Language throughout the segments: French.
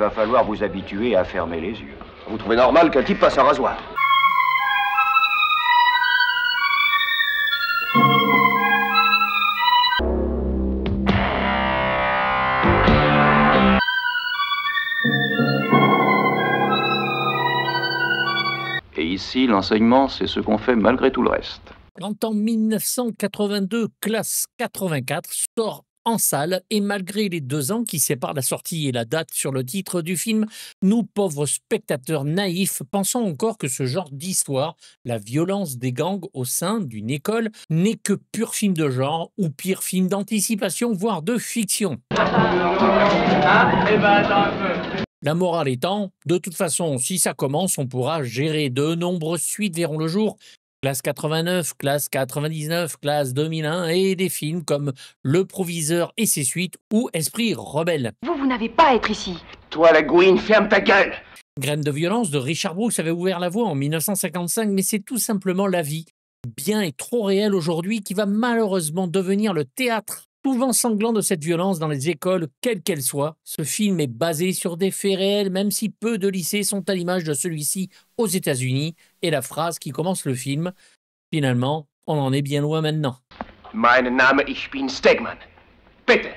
va falloir vous habituer à fermer les yeux. Vous trouvez normal qu'un type passe un rasoir? Et ici, l'enseignement, c'est ce qu'on fait malgré tout le reste. Quand en 1982, Classe 84 sort en salle, et malgré les 2 ans qui séparent la sortie et la date sur le titre du film, nous, pauvres spectateurs naïfs, pensons encore que ce genre d'histoire, la violence des gangs au sein d'une école, n'est que pur film de genre, ou pire film d'anticipation, voire de fiction. La morale étant, de toute façon, si ça commence, on pourra gérer. De nombreuses suites verront le jour. Classe 89, Classe 99, Classe 2001 et des films comme Le Proviseur et ses suites ou Esprit rebelle. Vous n'avez pas à être ici. Toi, la gouine, ferme ta gueule! Graines de violence de Richard Brooks avait ouvert la voie en 1955, mais c'est tout simplement la vie, bien et trop réelle aujourd'hui, qui va malheureusement devenir le théâtre souvent sanglant de cette violence dans les écoles, quelle qu'elle soit. Ce film est basé sur des faits réels, même si peu de lycées sont à l'image de celui-ci aux États-Unis. Et la phrase qui commence le film, finalement, on en est bien loin maintenant. Mein Name, ich bin Stegman. Peter.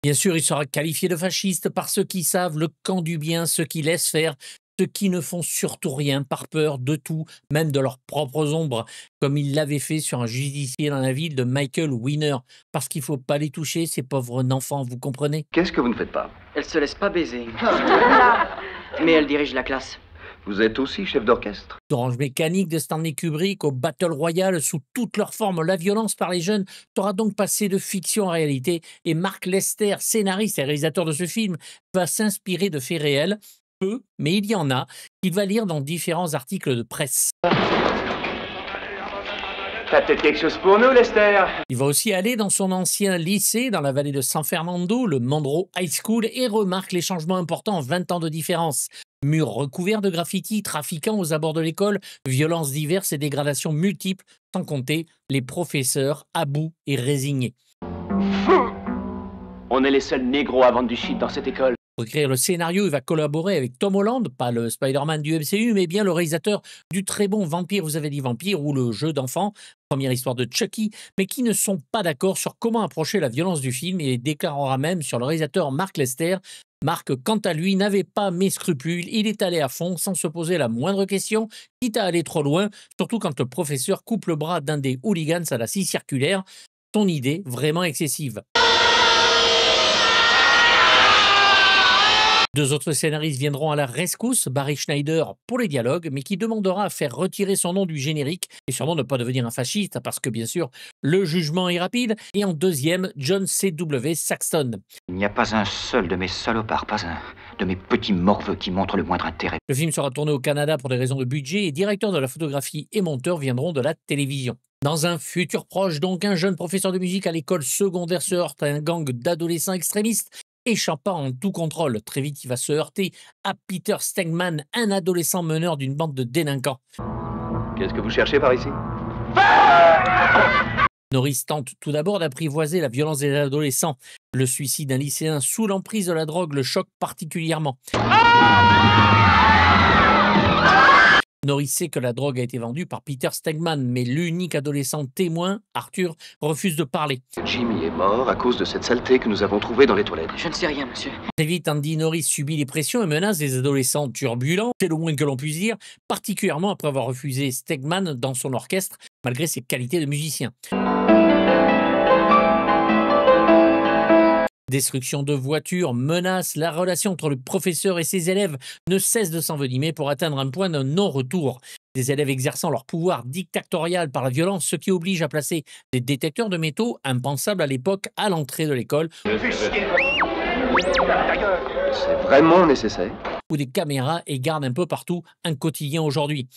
Bien sûr, il sera qualifié de fasciste par ceux qui savent le camp du bien, ceux qui laissent faire, ceux qui ne font surtout rien par peur de tout, même de leurs propres ombres, comme il l'avait fait sur un justicier dans la ville de Michael Winner, parce qu'il ne faut pas les toucher, ces pauvres enfants, vous comprenez? Qu'est-ce que vous ne faites pas? Elle se laisse pas baiser. Mais elle dirige la classe. Vous êtes aussi chef d'orchestre? D'Orange Mécanique de Stanley Kubrick au Battle Royale sous toutes leurs formes, la violence par les jeunes sera donc passée de fiction en réalité, et Mark Lester, scénariste et réalisateur de ce film, va s'inspirer de faits réels. Peu, mais il y en a, qu'il va lire dans différents articles de presse. T'as peut-être quelque chose pour nous, Lester? Il va aussi aller dans son ancien lycée, dans la vallée de San Fernando, le Monroe High School, et remarque les changements importants en 20 ans de différence. Murs recouverts de graffitis, trafiquants aux abords de l'école, violences diverses et dégradations multiples, sans compter les professeurs à bout et résignés. On est les seuls négros à vendre du shit dans cette école. Pour écrire le scénario, il va collaborer avec Tom Holland, pas le Spider-Man du MCU, mais bien le réalisateur du très bon Vampire, vous avez dit Vampire, ou le jeu d'enfant, première histoire de Chucky, mais qui ne sont pas d'accord sur comment approcher la violence du film et déclarera même sur le réalisateur Mark Lester. Mark, quant à lui, n'avait pas mes scrupules, il est allé à fond sans se poser la moindre question, quitte à aller trop loin, surtout quand le professeur coupe le bras d'un des hooligans à la scie circulaire. Ton idée vraiment excessive. 2 autres scénaristes viendront à la rescousse, Barry Schneider pour les dialogues, mais qui demandera à faire retirer son nom du générique, et sûrement ne pas devenir un fasciste, parce que bien sûr, le jugement est rapide. Et en deuxième, John C.W. Saxton. Il n'y a pas un seul de mes salopards, pas un de mes petits morveux qui montre le moindre intérêt. Le film sera tourné au Canada pour des raisons de budget, et directeurs de la photographie et monteurs viendront de la télévision. Dans un futur proche, donc, un jeune professeur de musique à l'école secondaire se heurte à un gang d'adolescents extrémistes. Échappant en tout contrôle, très vite il va se heurter à Peter Stegman, un adolescent meneur d'une bande de délinquants. Qu'est-ce que vous cherchez par ici? Norris tente tout d'abord d'apprivoiser la violence des adolescents. Le suicide d'un lycéen sous l'emprise de la drogue le choque particulièrement. Norris sait que la drogue a été vendue par Peter Stegman, mais l'unique adolescent témoin, Arthur, refuse de parler. Jimmy est mort à cause de cette saleté que nous avons trouvée dans les toilettes. Je ne sais rien, monsieur. Très vite, Andy Norris subit les pressions et menace des adolescents turbulents, c'est le moins que l'on puisse dire, particulièrement après avoir refusé Stegman dans son orchestre, malgré ses qualités de musicien. Destruction de voitures, menaces, la relation entre le professeur et ses élèves ne cesse de s'envenimer pour atteindre un point de non-retour. Des élèves exerçant leur pouvoir dictatorial par la violence, ce qui oblige à placer des détecteurs de métaux, impensables à l'époque, à l'entrée de l'école. C'est vraiment nécessaire? Ou des caméras et gardent un peu partout, un quotidien aujourd'hui.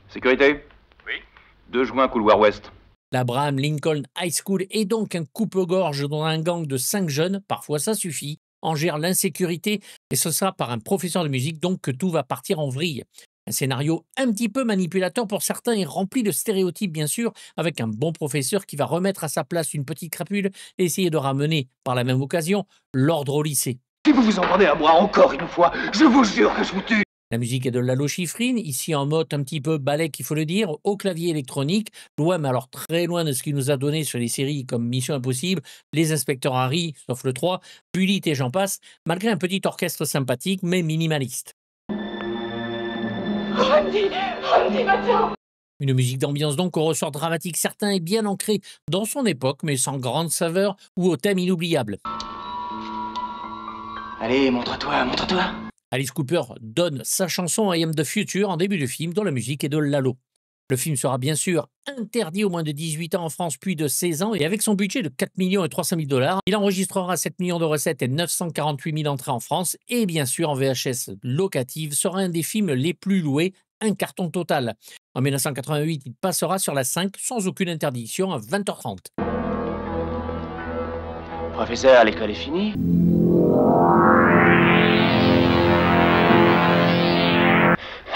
Sécurité? Oui. 2 juin, couloir ouest. L'Abraham Lincoln High School est donc un coupe-gorge dont un gang de 5 jeunes, parfois ça suffit, en gère l'insécurité, et ce sera par un professeur de musique donc que tout va partir en vrille. Un scénario un petit peu manipulateur pour certains et rempli de stéréotypes bien sûr, avec un bon professeur qui va remettre à sa place une petite crapule et essayer de ramener, par la même occasion, l'ordre au lycée. Si vous vous en prenez à moi encore une fois, je vous jure que je vous tue. La musique est de Lalo Schifrin, ici en mode un petit peu ballet qu'il faut le dire, au clavier électronique, loin mais alors très loin de ce qu'il nous a donné sur les séries comme Mission Impossible, Les Inspecteurs Harry, sauf le 3, Bullitt et j'en passe, malgré un petit orchestre sympathique mais minimaliste. Une musique d'ambiance donc au ressort dramatique certain et bien ancré dans son époque mais sans grande saveur ou au thème inoubliable. Allez, montre-toi, montre-toi. Alice Cooper donne sa chanson I Am the Future en début de film dont la musique est de Lalo. Le film sera bien sûr interdit aux moins de 18 ans en France puis de 16 ans et avec son budget de 4 300 000 $, il enregistrera 7 millions de recettes et 948 000 entrées en France et bien sûr en VHS locative sera un des films les plus loués, un carton total. En 1988, il passera sur la 5 sans aucune interdiction à 20h30. Professeur, l'école est finie.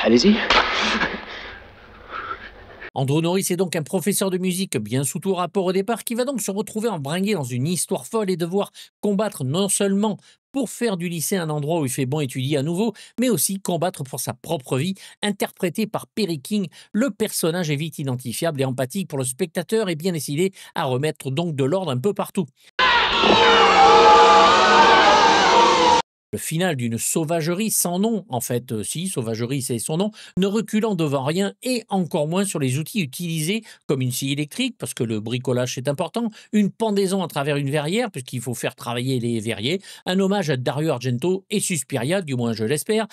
Allez-y. Andrew Norris est donc un professeur de musique bien sous tout rapport au départ qui va donc se retrouver embringué dans une histoire folle et devoir combattre non seulement pour faire du lycée un endroit où il fait bon étudier à nouveau, mais aussi combattre pour sa propre vie, interprété par Perry King. Le personnage est vite identifiable et empathique pour le spectateur et bien décidé à remettre donc de l'ordre un peu partout. Le final d'une sauvagerie sans nom, en fait, si, sauvagerie c'est son nom, ne reculant devant rien et encore moins sur les outils utilisés comme une scie électrique, parce que le bricolage c'est important, une pendaison à travers une verrière, puisqu'il faut faire travailler les verriers, un hommage à Dario Argento et Suspiria, du moins je l'espère,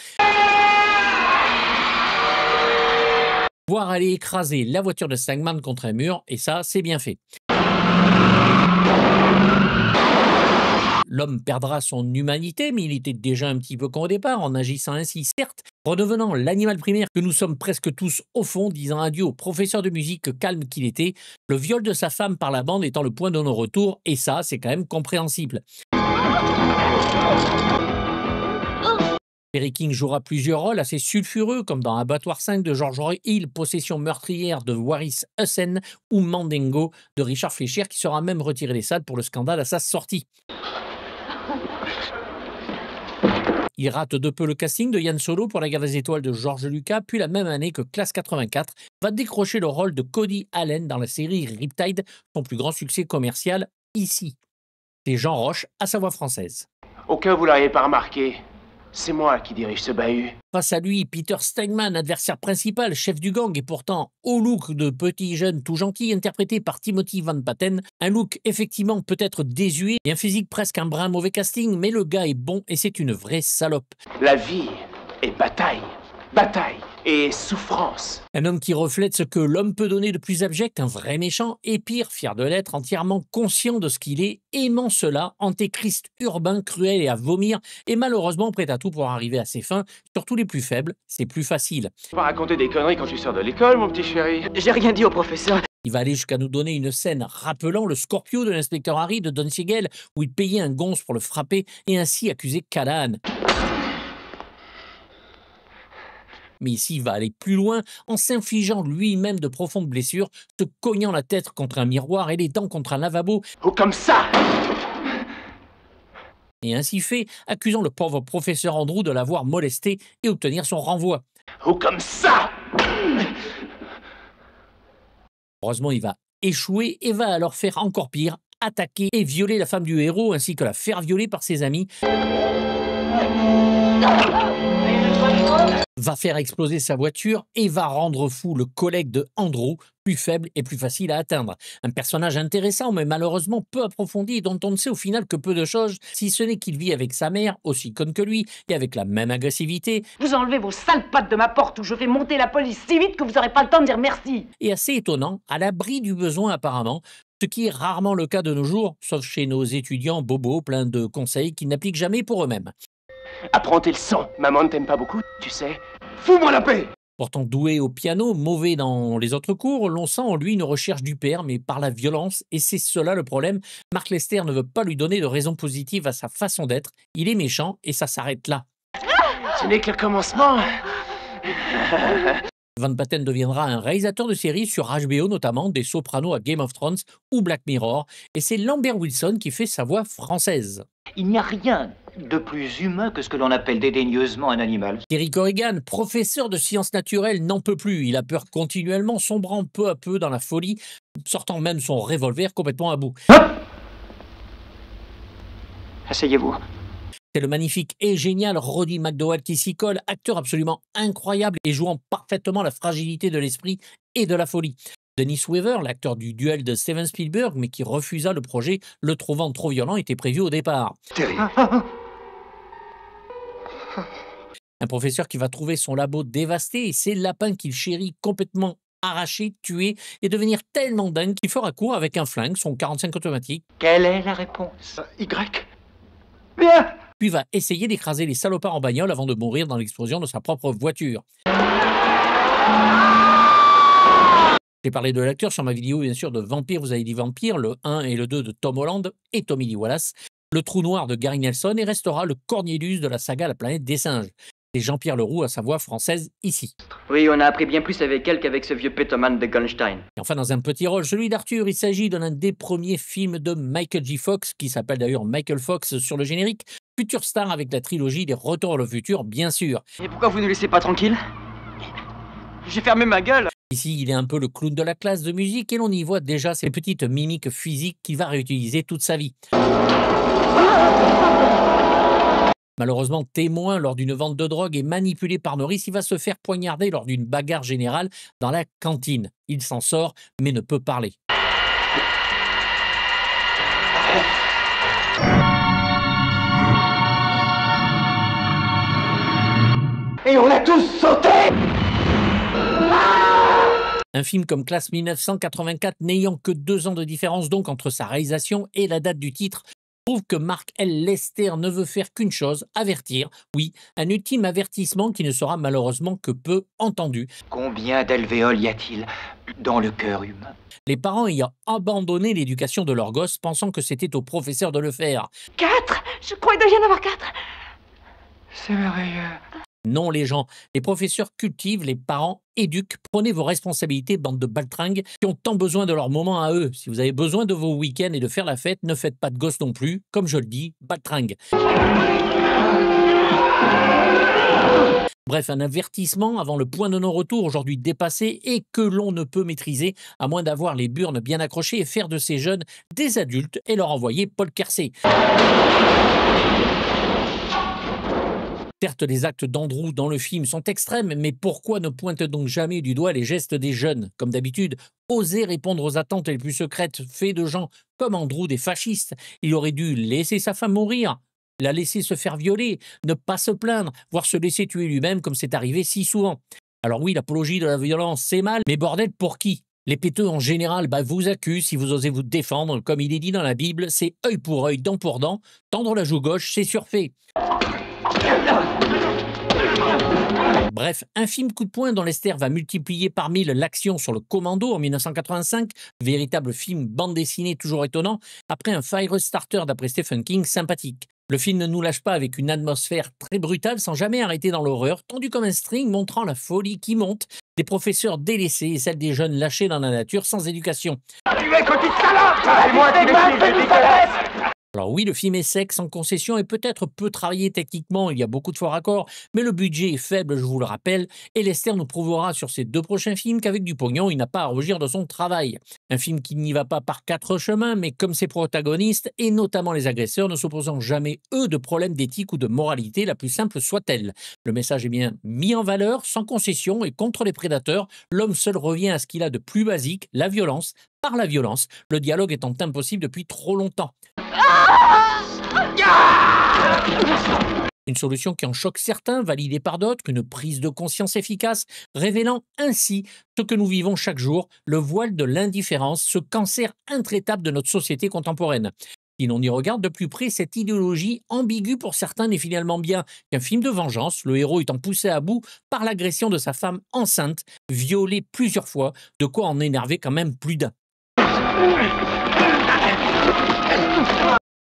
voire aller écraser la voiture de Stegman contre un mur, et ça c'est bien fait. L'homme perdra son humanité, mais il était déjà un petit peu con au départ, en agissant ainsi, certes, redevenant l'animal primaire que nous sommes presque tous au fond, disant adieu au professeur de musique calme qu'il était, le viol de sa femme par la bande étant le point de non-retour, et ça, c'est quand même compréhensible. Perry King jouera plusieurs rôles assez sulfureux, comme dans Abattoir 5 de George Hill, Possession meurtrière de Waris Hussein ou Mandingo de Richard Fleischer, qui sera même retiré des salles pour le scandale à sa sortie. Il rate de peu le casting de Yann Solo pour La Guerre des Étoiles de George Lucas, puis la même année que Classe 84 va décrocher le rôle de Cody Allen dans la série Riptide, son plus grand succès commercial ici. C'est Jean Roche à sa voix française. Au cas où vous l'auriez pas remarqué, c'est moi qui dirige ce bahut. Face à lui, Peter Stegman, adversaire principal, chef du gang et pourtant au look de petit jeune tout gentil, interprété par Timothy Van Patten. Un look effectivement peut-être désuet et un physique presque un brin mauvais casting, mais le gars est bon et c'est une vraie salope. La vie est bataille, bataille et souffrance. Un homme qui reflète ce que l'homme peut donner de plus abject, un vrai méchant, et pire, fier de l'être, entièrement conscient de ce qu'il est, aimant cela, antéchrist urbain, cruel et à vomir, et malheureusement prêt à tout pour arriver à ses fins, surtout les plus faibles, c'est plus facile. Tu vas raconter des conneries quand tu sors de l'école, mon petit chéri. J'ai rien dit au professeur. Il va aller jusqu'à nous donner une scène rappelant le Scorpio de l'inspecteur Harry de Don Siegel, où il payait un gonze pour le frapper et ainsi accuser Callahan. Mais ici, il va aller plus loin en s'infligeant lui-même de profondes blessures, se cognant la tête contre un miroir et les dents contre un lavabo. Ou comme ça. Et ainsi fait, accusant le pauvre professeur Andrew de l'avoir molesté et obtenir son renvoi. Ou comme ça. Heureusement, il va échouer et va alors faire encore pire, attaquer et violer la femme du héros ainsi que la faire violer par ses amis. Va faire exploser sa voiture et va rendre fou le collègue de Andrew, plus faible et plus facile à atteindre. Un personnage intéressant mais malheureusement peu approfondi et dont on ne sait au final que peu de choses, si ce n'est qu'il vit avec sa mère, aussi conne que lui, et avec la même agressivité. Vous enlevez vos sales pattes de ma porte ou je fais monter la police si vite que vous n'aurez pas le temps de dire merci. Et assez étonnant, à l'abri du besoin apparemment, ce qui est rarement le cas de nos jours, sauf chez nos étudiants bobos pleins de conseils qu'ils n'appliquent jamais pour eux-mêmes. Apprends tes leçons. Maman ne t'aime pas beaucoup, tu sais. Fous-moi la paix. Pourtant doué au piano, mauvais dans les autres cours, l'on sent en lui une recherche du père, mais par la violence, et c'est cela le problème. Mark Lester ne veut pas lui donner de raison positive à sa façon d'être. Il est méchant et ça s'arrête là. Ce n'est que le commencement. Van Patten deviendra un réalisateur de séries sur HBO notamment, des Sopranos à Game of Thrones ou Black Mirror, et c'est Lambert Wilson qui fait sa voix française. Il n'y a rien de plus humain que ce que l'on appelle dédaigneusement un animal. Terry Corrigan, professeur de sciences naturelles, n'en peut plus. Il a peur continuellement, sombrant peu à peu dans la folie, sortant même son revolver complètement à bout. Asseyez-vous. C'est le magnifique et génial Roddy McDowall qui s'y colle, acteur absolument incroyable et jouant parfaitement la fragilité de l'esprit et de la folie. Dennis Weaver, l'acteur du duel de Steven Spielberg, mais qui refusa le projet, le trouvant trop violent, était prévu au départ. Terry. Un professeur qui va trouver son labo dévasté et ses lapins qu'il chérit complètement arrachés, tués et devenir tellement dingue qu'il fera court avec un flingue, son 45 automatique. Quelle est la réponse? Y. Bien. Puis va essayer d'écraser les salopards en bagnole avant de mourir dans l'explosion de sa propre voiture. J'ai parlé de l'acteur sur ma vidéo, bien sûr, de Vampire, vous avez dit Vampire, le 1 et le 2 de Tom Holland et Tommy Lee Wallace, le Trou Noir de Gary Nelson et restera le Cornelius de la saga La Planète des Singes. C'est Jean-Pierre Leroux à sa voix française ici. Oui, on a appris bien plus avec elle qu'avec ce vieux pétoman de Goldstein. Et enfin, dans un petit rôle, celui d'Arthur, il s'agit d'un des premiers films de Michael J. Fox, qui s'appelle d'ailleurs Michael Fox sur le générique, futur star avec la trilogie des Retours à le futur, bien sûr. Et pourquoi vous ne laissez pas tranquille? J'ai fermé ma gueule. Ici, il est un peu le clown de la classe de musique et l'on y voit déjà ses petites mimiques physiques qu'il va réutiliser toute sa vie. Malheureusement, témoin lors d'une vente de drogue et manipulé par Norris, il va se faire poignarder lors d'une bagarre générale dans la cantine. Il s'en sort, mais ne peut parler. Et on a tous sauté. Un film comme Classe 1984, n'ayant que 2 ans de différence donc entre sa réalisation et la date du titre, prouve que Mark L. Lester ne veut faire qu'une chose, avertir. Oui, un ultime avertissement qui ne sera malheureusement que peu entendu. Combien d'alvéoles y a-t-il dans le cœur humain? Les parents ayant abandonné l'éducation de leur gosse, pensant que c'était au professeur de le faire. 4. Je crois qu'il doit y en avoir 4. C'est merveilleux. Non, les gens, les professeurs cultivent, les parents éduquent. Prenez vos responsabilités, bande de baltringues, qui ont tant besoin de leur moment à eux. Si vous avez besoin de vos week-ends et de faire la fête, ne faites pas de gosses non plus. Comme je le dis, baltringues. Bref, un avertissement avant le point de non-retour aujourd'hui dépassé et que l'on ne peut maîtriser à moins d'avoir les burnes bien accrochées et faire de ces jeunes des adultes et leur envoyer Paul Kersey. Certes, les actes d'Andrew dans le film sont extrêmes, mais pourquoi ne pointe donc jamais du doigt les gestes des jeunes? Comme d'habitude, oser répondre aux attentes les plus secrètes faites de gens comme Andrew des fascistes. Il aurait dû laisser sa femme mourir, la laisser se faire violer, ne pas se plaindre, voire se laisser tuer lui-même comme c'est arrivé si souvent. Alors oui, l'apologie de la violence, c'est mal, mais bordel, pour qui? Les péteux en général vous accusent si vous osez vous défendre. Comme il est dit dans la Bible, c'est œil pour œil, dent pour dent. Tendre la joue gauche, c'est surfait. Bref, un film coup de poing dont Lester va multiplier par 1000 l'action sur le Commando en 1985, véritable film bande dessinée toujours étonnant, après un Firestarter d'après Stephen King sympathique. Le film ne nous lâche pas avec une atmosphère très brutale sans jamais arrêter dans l'horreur, tendu comme un string montrant la folie qui monte, des professeurs délaissés et celle des jeunes lâchés dans la nature sans éducation. Alors oui, le film est sec, sans concession et peut-être peu travaillé techniquement, il y a beaucoup de faux raccords, mais le budget est faible, je vous le rappelle, et Lester nous prouvera sur ses 2 prochains films qu'avec du pognon, il n'a pas à rougir de son travail. Un film qui n'y va pas par 4 chemins, mais comme ses protagonistes, et notamment les agresseurs, ne s'opposant jamais, eux, de problèmes d'éthique ou de moralité, la plus simple soit-elle. Le message est bien mis en valeur, sans concession et contre les prédateurs, l'homme seul revient à ce qu'il a de plus basique, la violence, par la violence, le dialogue étant impossible depuis trop longtemps. Une solution qui en choque certains, validée par d'autres, une prise de conscience efficace, révélant ainsi ce que nous vivons chaque jour, le voile de l'indifférence, ce cancer intraitable de notre société contemporaine. Si l'on y regarde de plus près, cette idéologie ambiguë pour certains n'est finalement bien qu'un film de vengeance, le héros étant poussé à bout par l'agression de sa femme enceinte, violée plusieurs fois, de quoi en énerver quand même plus d'un.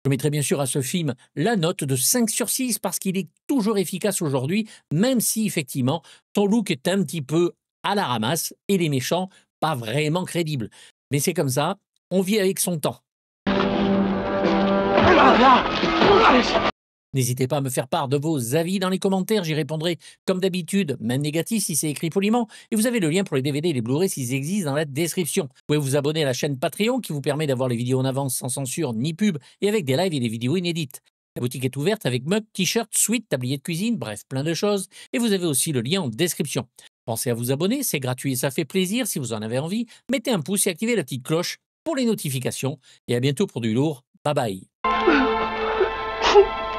Je mettrai bien sûr à ce film la note de 5 sur 6 parce qu'il est toujours efficace aujourd'hui, même si effectivement son look est un petit peu à la ramasse et les méchants pas vraiment crédibles. Mais c'est comme ça, on vit avec son temps. N'hésitez pas à me faire part de vos avis dans les commentaires, j'y répondrai comme d'habitude, même négatif si c'est écrit poliment, et vous avez le lien pour les DVD et les Blu-ray s'ils existent dans la description. Vous pouvez vous abonner à la chaîne Patreon qui vous permet d'avoir les vidéos en avance sans censure ni pub, et avec des lives et des vidéos inédites. La boutique est ouverte avec mug, t-shirt, suite, tablier de cuisine, bref, plein de choses, et vous avez aussi le lien en description. Pensez à vous abonner, c'est gratuit et ça fait plaisir si vous en avez envie. Mettez un pouce et activez la petite cloche pour les notifications, et à bientôt pour du lourd. Bye bye.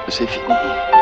C'est fini.